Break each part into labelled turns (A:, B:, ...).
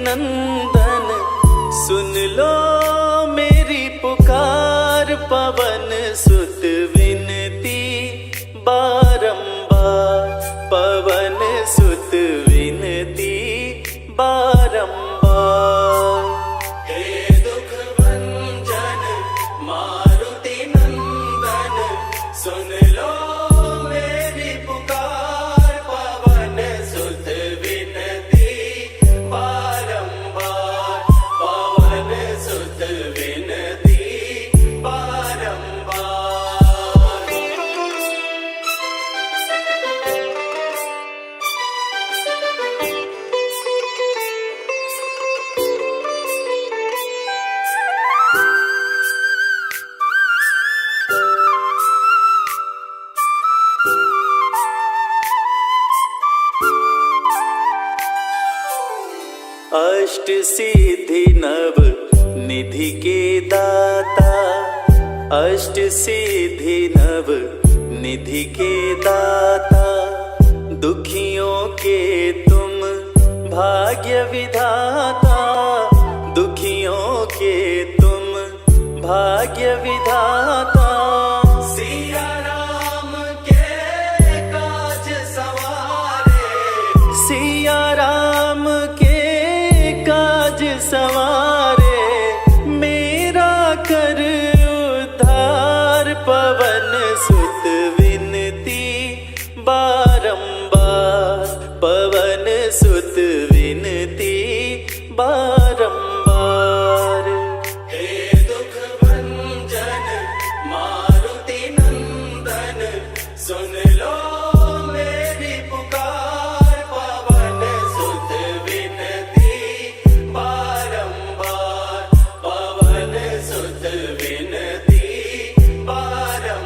A: नंदन सुन लो मेरी पुकार, पवन सुत विनती बारंबार, पवन सुत विनती बारंबार। हे दुख भंजन मारुति नंदन सुन लो मेरी पुकार, पवन सुत विनती बारंबार, पवन सुत विनती बारंबार। अष्ट सिद्धि नव निधि के दाता, अष्ट सिद्धि नव निधि के दाता, दुखियों के तुम भाग्य विधाता, दुखियों के तुम भाग्य विधाता। सिया राम के काज सवारे, सिया राम के काज सवारे, मेरा कर उद्धार, पवन सुत विनती बारंबार, पवन सुत विनती बारंबार। हे दुख भंजन मारुति नंदन सुन लो मेरी पुकार, पवन सुत विनती बारंबार, पवन सुत विनती बारंबार।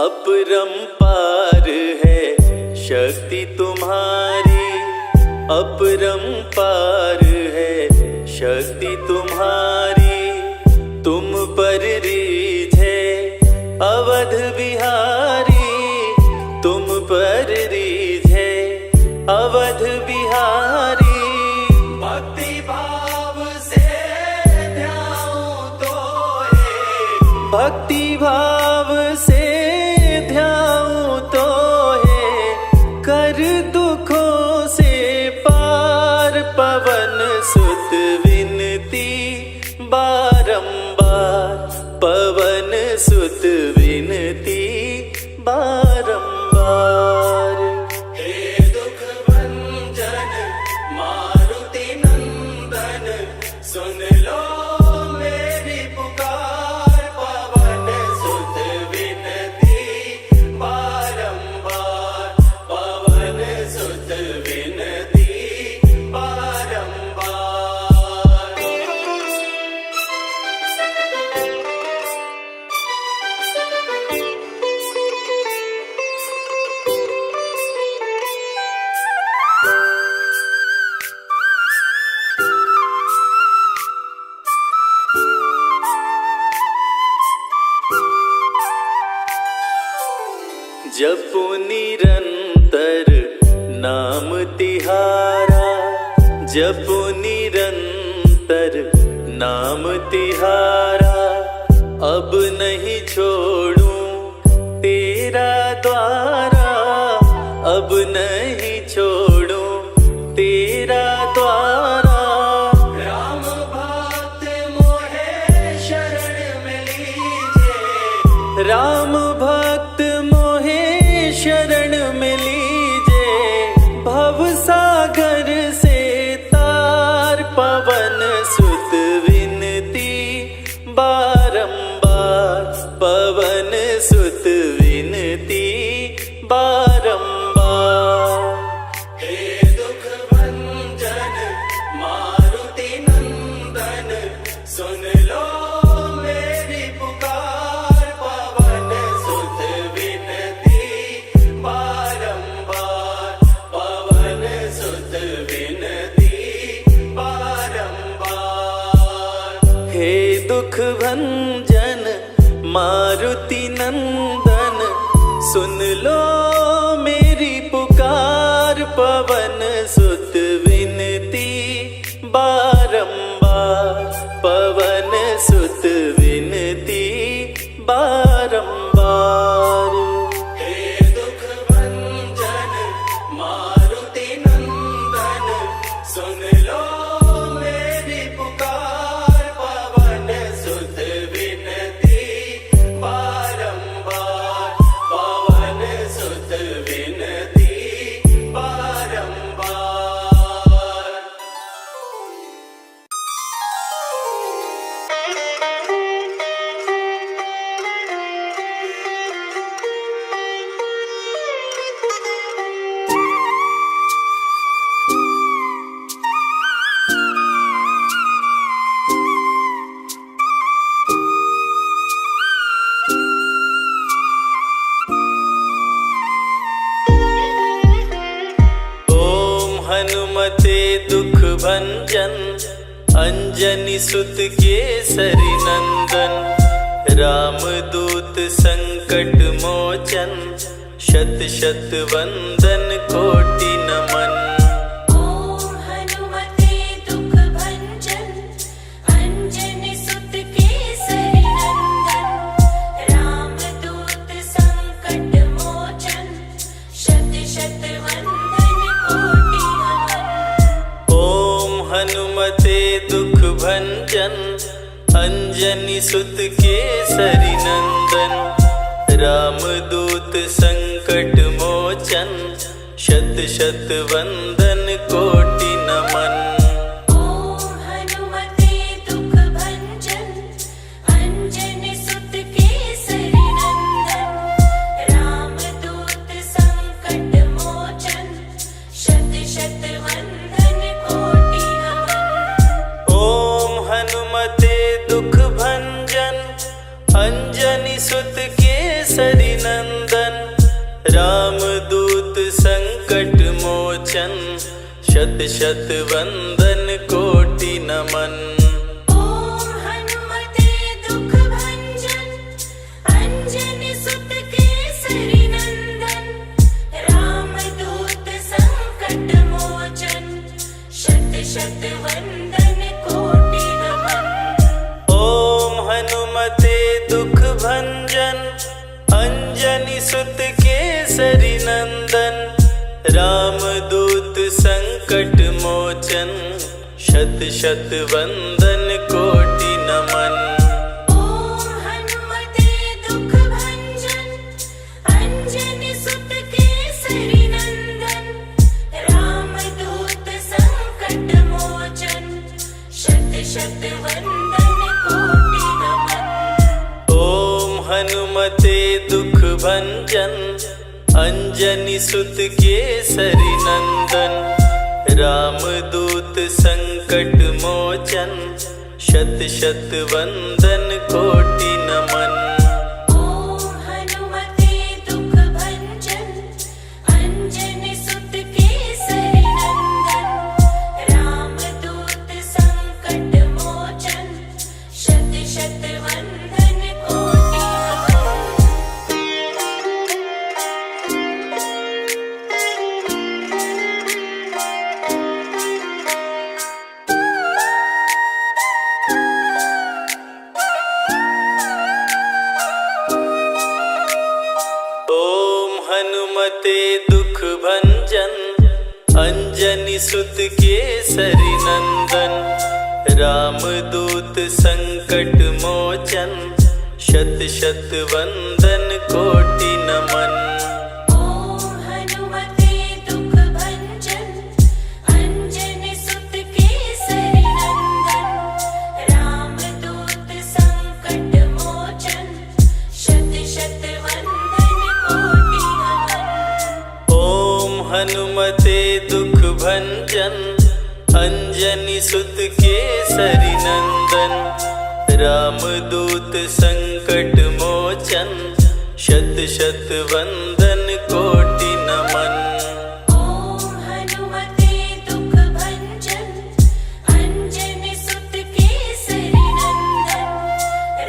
A: अपरंपार है शक्ति तुम्हारी, अपरंपार है शक्ति तुम्हारी, तुम पर रीझे अवध बिहारी, तुम पर रीझे अवध बिहारी। भक्ति भाव से ध्याऊं तो है, भक्ति भाव से ध्याऊं तो है, कर दुखों से पार, पवन सुत विनती बारंबार, पवन सुत विनती बारंबार। हे दुख भंजन मारुति नंदन सुन लो मेरी पुकार, पवन सुत विनती बारंबार, पवन सुत विनती बारंबार। जपो निरंतर नाम तिहारा, जपो निरंतर नाम तिहारा, अब नहीं छोड़ूं तेरा द्वारा, अब नहीं छोड़ूं तेरा द्वारा। राम भक्त मोहे शरण में लीजे, राम भक्त मोहे शरण में लीजे, भव सागर से तार, पवन सुत विनती बारंबार, पवन सुत विनती बारंबार। हे दुख भंजन मारुति नंदन सुन लो मेरी पुकार, पवन सुत विनती बारंबार, पवन सुत विनती बारंबार। हे मारुति नंदन सुन लो मेरी पुकार, पवन सुत विनती बारंबार, पवन सुत विनती बारंबार। हे दुख भंजन मारुति नंदन सुन लो मेरी पुकार, पवन सुत विनती बारंबार, पवन सुत विनती बारंबार। हनुमते दुख भंजन अंजनी सुत केसरी नंदन, रामदूत संकट मोचन, शत शत वंदन कोटि नमन।
B: ओम हनुमते दुख भंजन अंजनी सुत केसरी नंदन, रामदूत संकट मोचन, शत शत वंदन कोटि नमन।
A: ओम हनुमते दुख भंजन अंजनी सुत केसरी नंदन, रामदूत संकट मोचन, शत शत वंदन कोटि नमन।
B: ओम हनुमते दुख भंजन अंजनी सुत केसरी नंदन, रामदूत संकट मोचन, शत शत वंदन कोटि नमन।
A: ओम हनुमते दुख भंजन अंजनी सुत केसरी नंदन, रामदूत संकट मोचन, शत शत वंदन कोटि नमन।
B: ओम हनुमते दुख भंजन अंजनी सुत केसरी नंदन, रामदूत संकट मोचन, शत शत वंदन कोटि नमन।
A: ओम हनुमते दुख भंजन अंजनी सुत केसरी नंदन, रामदूत संकट मोचन, शत शत वंदन कोटि नमन।
B: ओम हनुमते दुख भंजन अंजनी सुत केसरी नंदन, रामदूत संकट मोचन, शत शत वंदन कोटि नमन।
A: ओम हनुमते दुख भंजन अंजनी सुत केसरी नंदन, रामदूत संकट मोचन, शत शत वंदन कोटि नमन।
B: ओम हनुमते दुख भंजन अंजनी सुत केसरी नंदन, रामदूत संकट मोचन, शत शत वंदन कोटि नमन।
A: ओम हनुमते दुख भंजन अंजनी सुत केसरी नंदन, रामदूत संकट मोचन, शत शत वंदन कोटि नमन।
B: ओम हनुमते दुख भंजन अंजनी सुत केसरी नंदन, रामदूत संकट मोचन, शत शत वंदन कोटि नमन।
A: ओम हनुमते दुख भंजन अंजनी सुत केसरी नंदन, रामदूत संकट मोचन, शत शत वंदन कोटि नमन।
B: ओम हनुमते दुख भंजन अंजनी सुत केसरी नंदन,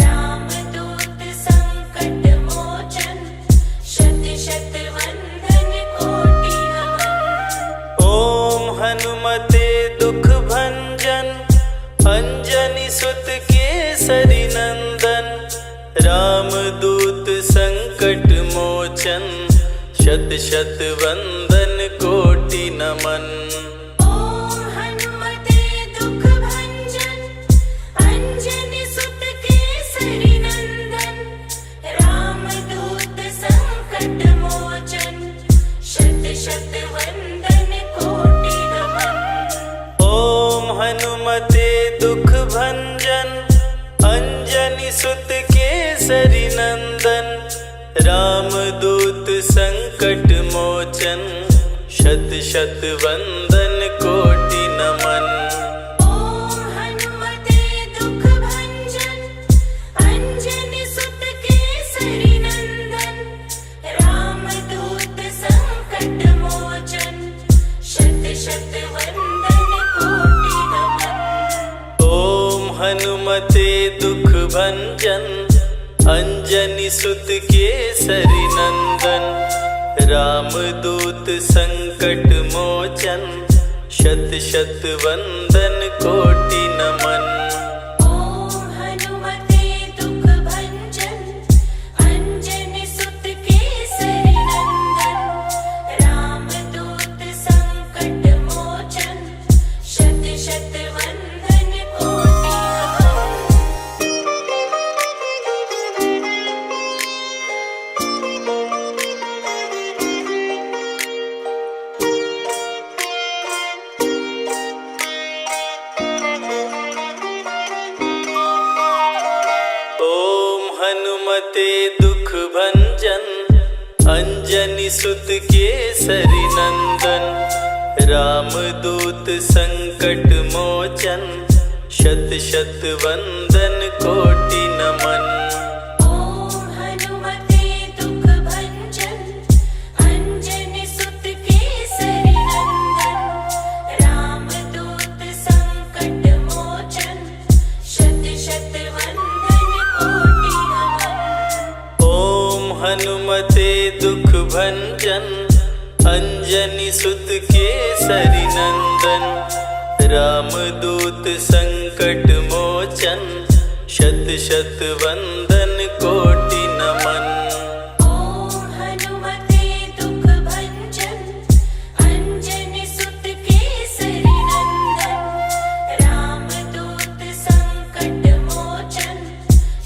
B: रामदूत संकट
A: रामदूत संकट मोचन, शत शत वंदन कोटि नमन।
B: ओम हनुमते दुख भंजन, अंजनी सुत केसरी नंदन। रामदूत संकट मोचन, शत शत वंदन कोटि नमन।
A: ओम हनुमते दुख भंजन, अंजनी सुत केसरी नंदन। रामदूत संकट मोचन, शत शत वंदन कोटि नमन।
B: ओम हनुमते दुख भंजन, अंजनी सुत केसरी नंदन। रामदूत संकट मोचन, शत शत वंदन कोटि नमन।
A: ओम हनुमते दुख भंजन, अंजनी सुत केसरी नंदन। रामदूत संकट मोचन, शत शत वंदन कोटि नमन।
B: ओम हनुमते दुख भंजन, अंजनी सुत केसरी नंदन। रामदूत संकट मोचन, शत शत वंदन कोटि
A: ओम हनुमते दुख भंजन, अंजनी सुत केसरी नंदन। रामदूत संकट मोचन, शत शत वंदन कोटि नमन।
B: ओम हनुमते दुख भंजन, अंजनी सुत केसरी नंदन। रामदूत संकट मोचन, शत शत वंदन कोटि नमन।
A: ओम हनुमते दुख भंजन, अंजनी सुत केसरी नंदन। रामदूत संकट मोचन, शत शत वंदन कोटि नमन।
B: ओम हनुमते दुख भंजन, अंजनी सुत केसरी नंदन। रामदूत संकट मोचन,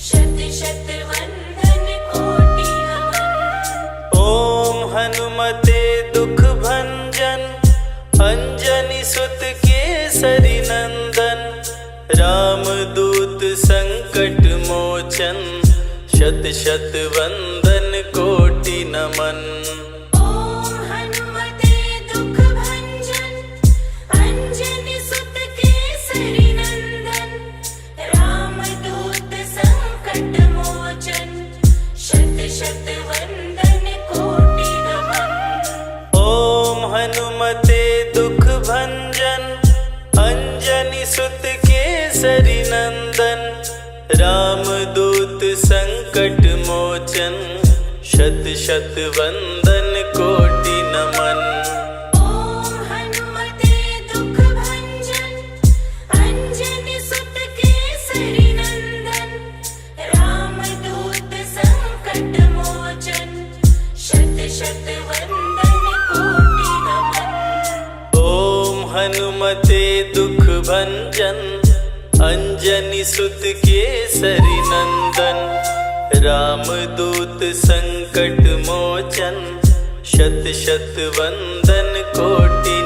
B: शत शत वंदन कोटि नमन।
A: ओम हनुमते दुख भंजन, अंजनी सुत केसरी नंदन। रामदूत संकट मोचन, शत शत वंदन कोटि नमन।
B: ओम हनुमते दुख भंजन, अंजनी सुत केसरी नंदन। रामदूत संकट मोचन, शत शत वंदन कोटि नमन।
A: ओम हनुमते दुख भंजन, अंजनी सुत केसरी नंदन। रामदूत संकट मोचन, शत शत वंदन कोटि नमन।
B: ओम हनुमते दुख भंजन, अंजनी सुत केसरी नंदन। रामदूत संकट मोचन, शत शत वंदन कोटि नमन।
A: ओम हनुमते दुख भंजन, अंजनी सुत केसरी नंदन। रामदूत संकट मोचन, शत शत वंदन कोटि